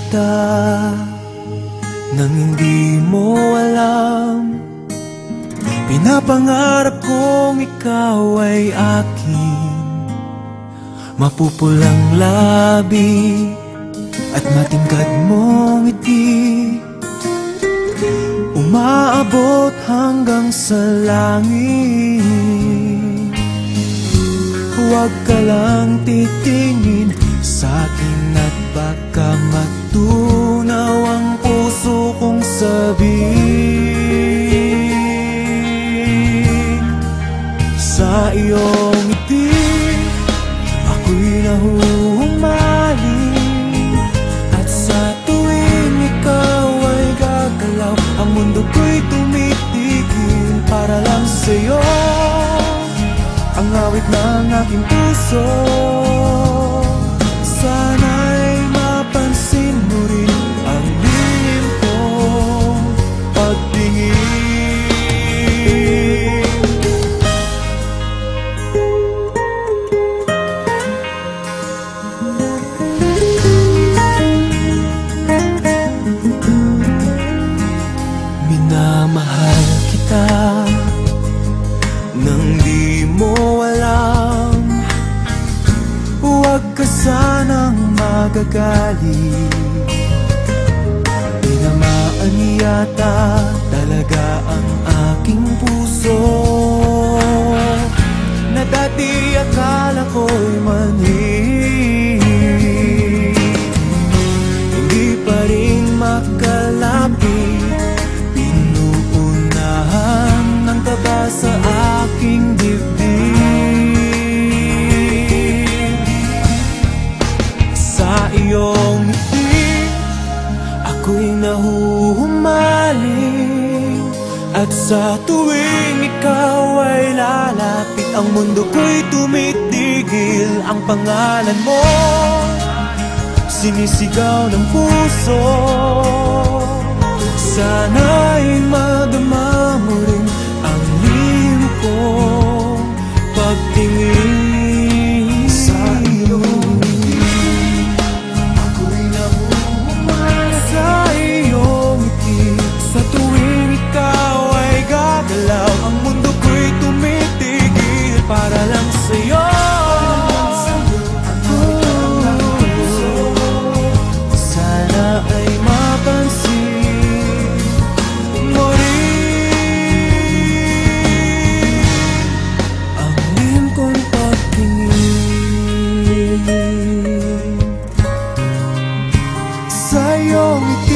kita nang hindi mo alam. Pinapangarap kong ikaw ay akin, mapupulang labi at matingkad mong ngiti, umaabot hanggang sa langit. Huwag ka lang titingin sa akin at baka matunaw ang puso kong sabik. Sa iyong ngiti ako'y nahuhumaling, at sa tuwing ikaw ay gagalaw, ang mundo ko'y tumitigil para lang sa'yo. Ang awit ng aking puso, sana'y mapansin mo rin ang lihim kong pagtingin. Minamahal kita nang di mo alam. Huwag ka sanang magagalit, tinamaan yata talaga ang aking puso, na dati akala ko'y mani. Hindi pa rin makalapit, pinuunahan ng kaba sa aking dibdib. Sa iyong ngiti ako'y nahuhumaling, at sa tuwing ikaw ay lalapit, ang mundo ko'y tumitigil. Ang pangalan mo sinisigaw ng puso, sana'y madama mo rin ang lihim kong pagtingin. Sa iyong ngiti ako'y nahuhumaling, sa iyong ngiti sa tuwing ikaw ay gagalaw, ang mundo ko'y tumitigil para lang sa'yo. Sana ay mapansin mo rin ang lihim kong pagtingin. Sa iyong ngiti